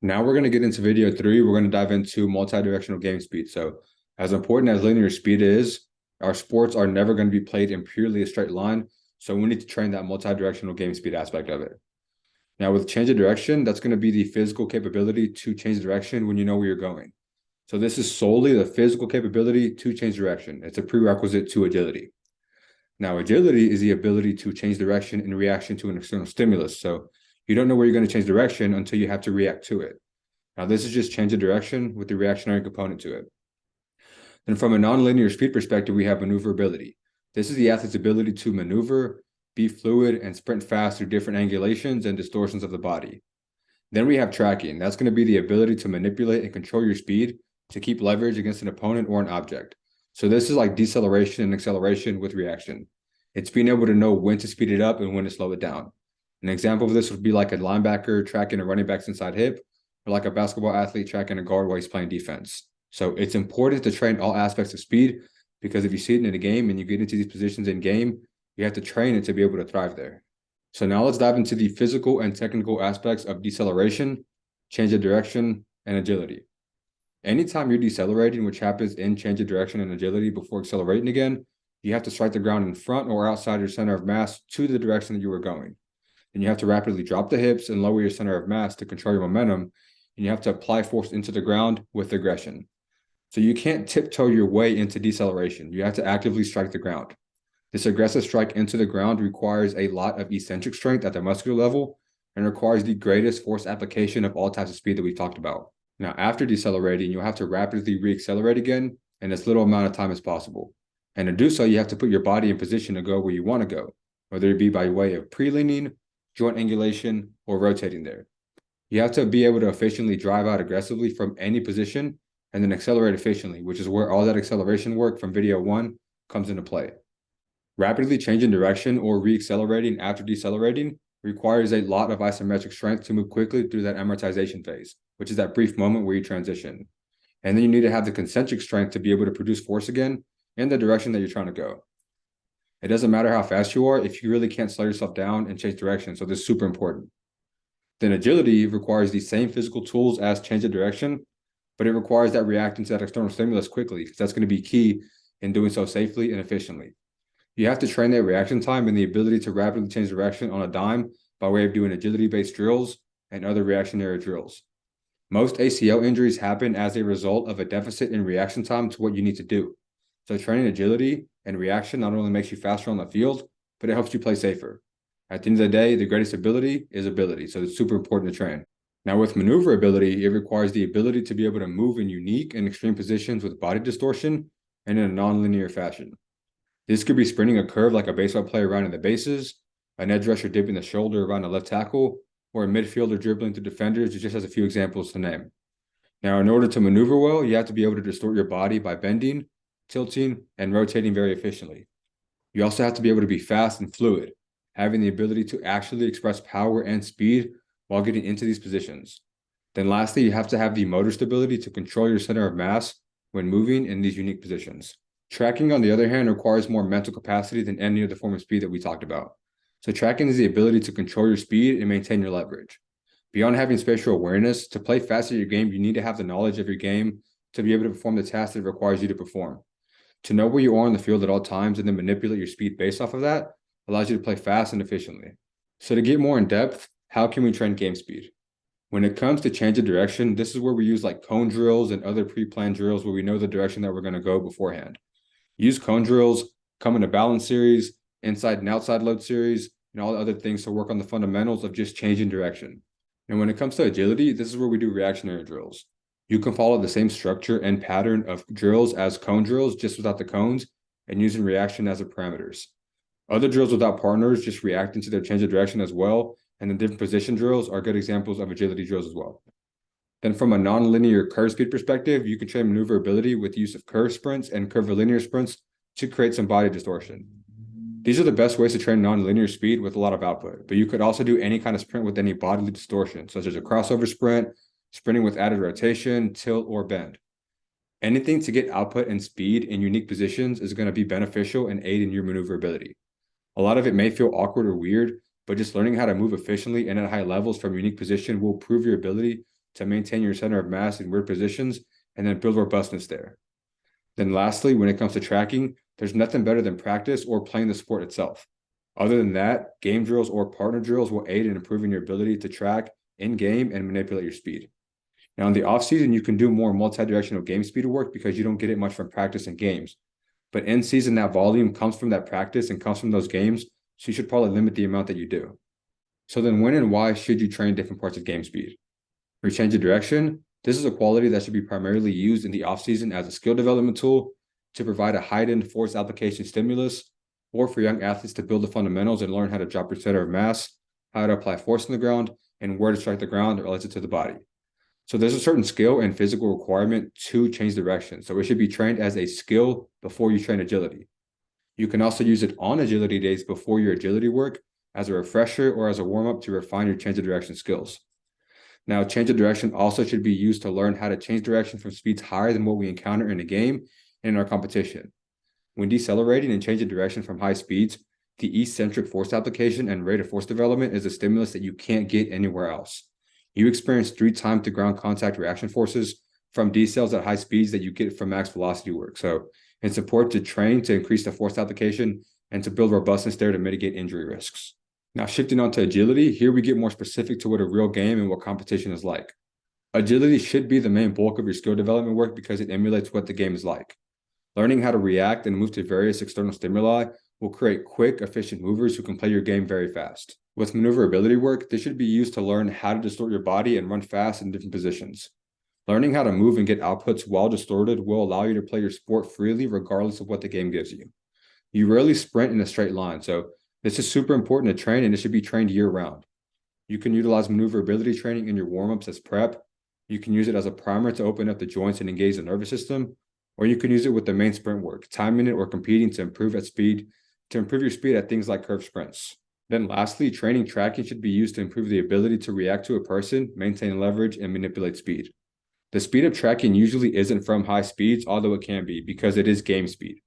Now we're going to get into video 3. We're going to dive into multi-directional game speed. So as important as linear speed is, our sports are never going to be played in purely a straight line. So we need to train that multi-directional game speed aspect of it. Now with change of direction, that's going to be the physical capability to change direction when you know where you're going. So this is solely the physical capability to change direction. It's a prerequisite to agility. Now agility is the ability to change direction in reaction to an external stimulus. So you don't know where you're going to change direction until you have to react to it. Now, this is just change of direction with the reactionary component to it. Then from a nonlinear speed perspective, we have maneuverability. This is the athlete's ability to maneuver, be fluid, and sprint fast through different angulations and distortions of the body. Then we have tracking. That's going to be the ability to manipulate and control your speed to keep leverage against an opponent or an object. So this is like deceleration and acceleration with reaction. It's being able to know when to speed it up and when to slow it down. An example of this would be like a linebacker tracking a running back's inside hip, or like a basketball athlete tracking a guard while he's playing defense. So it's important to train all aspects of speed because if you see it in a game and you get into these positions in game, you have to train it to be able to thrive there. So now let's dive into the physical and technical aspects of deceleration, change of direction, and agility. Anytime you're decelerating, which happens in change of direction and agility before accelerating again, you have to strike the ground in front or outside your center of mass to the direction that you were going. And you have to rapidly drop the hips and lower your center of mass to control your momentum. And you have to apply force into the ground with aggression. So you can't tiptoe your way into deceleration. You have to actively strike the ground. This aggressive strike into the ground requires a lot of eccentric strength at the muscular level and requires the greatest force application of all types of speed that we've talked about. Now, after decelerating, you'll have to rapidly reaccelerate again in as little amount of time as possible. And to do so, you have to put your body in position to go where you want to go, whether it be by way of pre-leaning, joint angulation, or rotating there. You have to be able to efficiently drive out aggressively from any position and then accelerate efficiently, which is where all that acceleration work from video 1 comes into play. Rapidly changing direction or reaccelerating after decelerating requires a lot of isometric strength to move quickly through that amortization phase, which is that brief moment where you transition. And then you need to have the concentric strength to be able to produce force again in the direction that you're trying to go. It doesn't matter how fast you are if you really can't slow yourself down and change direction. So this is super important. Then agility requires the same physical tools as change of direction, but it requires that reacting to that external stimulus quickly because that's going to be key in doing so safely and efficiently. You have to train that reaction time and the ability to rapidly change direction on a dime by way of doing agility-based drills and other reactionary drills. Most ACL injuries happen as a result of a deficit in reaction time to what you need to do. So training agility and reaction not only makes you faster on the field, but it helps you play safer. At the end of the day, the greatest ability is ability, so it's super important to train. Now with maneuverability, it requires the ability to be able to move in unique and extreme positions with body distortion and in a nonlinear fashion. This could be sprinting a curve like a baseball player rounding the bases, an edge rusher dipping the shoulder around a left tackle, or a midfielder dribbling through defenders. It just has a few examples to name. Now, in order to maneuver well, you have to be able to distort your body by bending, tilting, and rotating very efficiently. You also have to be able to be fast and fluid, having the ability to actually express power and speed while getting into these positions. Then lastly, you have to have the motor stability to control your center of mass when moving in these unique positions. Tracking, on the other hand, requires more mental capacity than any other form of speed that we talked about. So tracking is the ability to control your speed and maintain your leverage. Beyond having spatial awareness, to play fast at your game, you need to have the knowledge of your game to be able to perform the task that it requires you to perform. To know where you are on the field at all times and then manipulate your speed based off of that allows you to play fast and efficiently. So to get more in depth, how can we train game speed? When it comes to change of direction, this is where we use like cone drills and other pre-planned drills where we know the direction that we're going to go beforehand. Use cone drills, come in a balance series, inside and outside load series, and all the other things to work on the fundamentals of just changing direction. And when it comes to agility, this is where we do reactionary drills. You can follow the same structure and pattern of drills as cone drills, just without the cones, and using reaction as the parameters. Other drills without partners, just reacting to their change of direction as well, and the different position drills are good examples of agility drills as well. Then from a nonlinear curve speed perspective, you can train maneuverability with the use of curve sprints and curvilinear sprints to create some body distortion. These are the best ways to train nonlinear speed with a lot of output, but you could also do any kind of sprint with any bodily distortion, such as a crossover sprint, sprinting with added rotation, tilt, or bend. Anything to get output and speed in unique positions is going to be beneficial and aid in your maneuverability. A lot of it may feel awkward or weird, but just learning how to move efficiently and at high levels from unique position will improve your ability to maintain your center of mass in weird positions and then build robustness there. Then lastly, when it comes to tracking, there's nothing better than practice or playing the sport itself. Other than that, game drills or partner drills will aid in improving your ability to track in game and manipulate your speed. Now, in the off season, you can do more multi-directional game speed work because you don't get it much from practice and games. But in season, that volume comes from that practice and comes from those games. So you should probably limit the amount that you do. So then when and why should you train different parts of game speed? For change of direction, this is a quality that should be primarily used in the offseason as a skill development tool to provide a heightened force application stimulus, or for young athletes to build the fundamentals and learn how to drop your center of mass, how to apply force in the ground, and where to strike the ground relative to the body. So there's a certain skill and physical requirement to change direction. So it should be trained as a skill before you train agility. You can also use it on agility days before your agility work as a refresher or as a warm-up to refine your change of direction skills. Now, change of direction also should be used to learn how to change direction from speeds higher than what we encounter in a game and in our competition. When decelerating and changing direction from high speeds, the eccentric force application and rate of force development is a stimulus that you can't get anywhere else. You experience 3 times the ground contact reaction forces from decels at high speeds that you get from max velocity work. So it's important to train to increase the force application and to build robustness there to mitigate injury risks. Now, shifting on to agility, here we get more specific to what a real game and what competition is like. Agility should be the main bulk of your skill development work because it emulates what the game is like. Learning how to react and move to various external stimuli will create quick, efficient movers who can play your game very fast. With maneuverability work, this should be used to learn how to distort your body and run fast in different positions. Learning how to move and get outputs while distorted will allow you to play your sport freely regardless of what the game gives you. You rarely sprint in a straight line, so this is super important to train and it should be trained year-round. You can utilize maneuverability training in your warm-ups as prep. You can use it as a primer to open up the joints and engage the nervous system, or you can use it with the main sprint work, timing it or competing to improve your speed at things like curved sprints. Then lastly, training tracking should be used to improve the ability to react to a person, maintain leverage, and manipulate speed. The speed of tracking usually isn't from high speeds, although it can be, because it is game speed.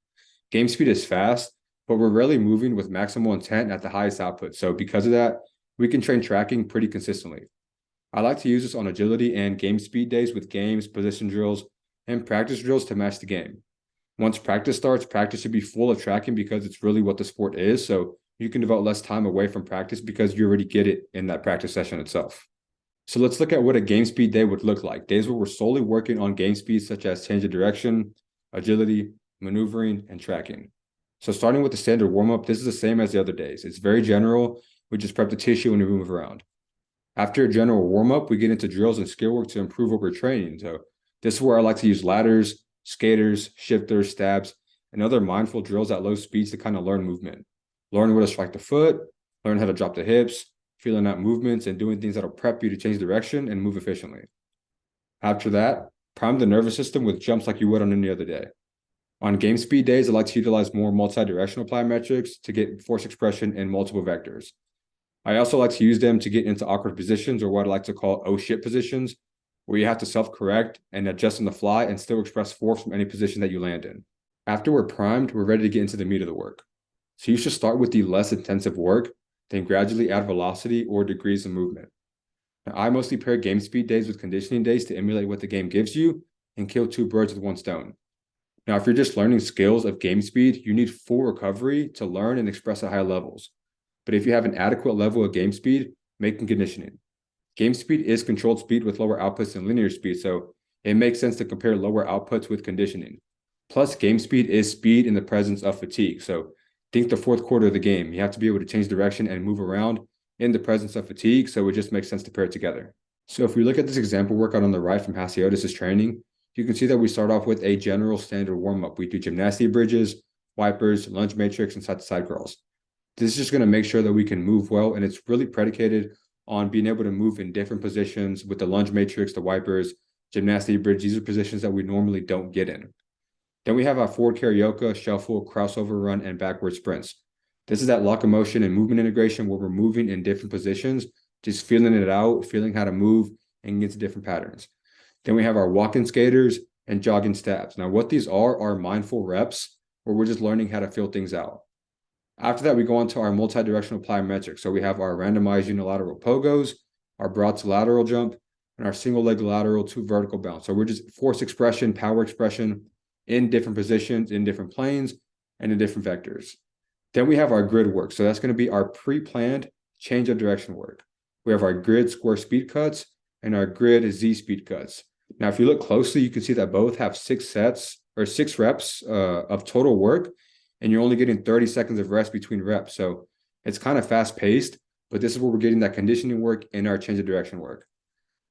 Game speed is fast, but we're rarely moving with maximal intent at the highest output. So because of that, we can train tracking pretty consistently. I like to use this on agility and game speed days with games, position drills, and practice drills to match the game. Once practice starts, practice should be full of tracking because it's really what the sport is. So you can devote less time away from practice because you already get it in that practice session itself. So let's look at what a game speed day would look like. Days where we're solely working on game speeds such as change of direction, agility, maneuvering, and tracking. So starting with the standard warm-up, this is the same as the other days. It's very general. We just prep the tissue and we move around. After a general warm-up, we get into drills and skill work to improve what we're training. So this is where I like to use ladders, skaters, shifters, stabs, and other mindful drills at low speeds to kind of learn movement. Learn where to strike the foot, learn how to drop the hips, feeling out movements, and doing things that'll prep you to change direction and move efficiently. After that, prime the nervous system with jumps like you would on any other day. On game speed days, I like to utilize more multi-directional plyometrics to get force expression in multiple vectors. I also like to use them to get into awkward positions, or what I like to call oh shit positions, where you have to self-correct and adjust on the fly and still express force from any position that you land in. After we're primed, we're ready to get into the meat of the work. So you should start with the less intensive work, then gradually add velocity or degrees of movement. Now, I mostly pair game speed days with conditioning days to emulate what the game gives you and kill 2 birds with 1 stone. Now, if you're just learning skills of game speed, you need full recovery to learn and express at high levels. But if you have an adequate level of game speed, make conditioning. Game speed is controlled speed with lower outputs than linear speed, so it makes sense to compare lower outputs with conditioning. Plus, game speed is speed in the presence of fatigue. So think the 4th quarter of the game. You have to be able to change direction and move around in the presence of fatigue, so it just makes sense to pair it together. So if we look at this example workout on the right from Hasiotis' training, you can see that we start off with a general standard warm-up. We do gymnastic bridges, wipers, lunge matrix, and side-to-side crawls. This is just going to make sure that we can move well, and it's really predicated on being able to move in different positions with the lunge matrix, the wipers, gymnastic bridge. These are positions that we normally don't get in. Then we have our forward karaoke, shuffle, crossover run, and backward sprints. This is that locomotion and movement integration where we're moving in different positions, just feeling it out, feeling how to move and get to different patterns. Then we have our walking skaters and jogging stabs. Now, what these are mindful reps where we're just learning how to feel things out. After that, we go on to our multi-directional plyometrics. So we have our randomized unilateral pogos, our broad to lateral jump, and our single leg lateral to vertical bounce. So we're just force expression, power expression in different positions, in different planes, and in different vectors. Then we have our grid work. So that's going to be our pre-planned change of direction work. We have our grid square speed cuts and our grid Z speed cuts. Now, if you look closely, you can see that both have 6 reps of total work, and you're only getting 30 seconds of rest between reps. So it's kind of fast paced, but this is where we're getting that conditioning work in our change of direction work.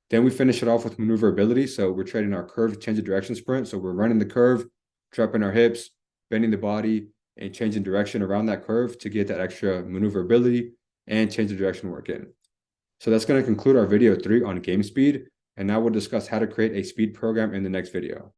Then we finish it off with maneuverability. So we're trading our curve change of direction sprint. So we're running the curve, dropping our hips, bending the body, and changing direction around that curve to get that extra maneuverability and change of direction work in. So that's going to conclude our video 3 on game speed. And now we'll discuss how to create a speed program in the next video.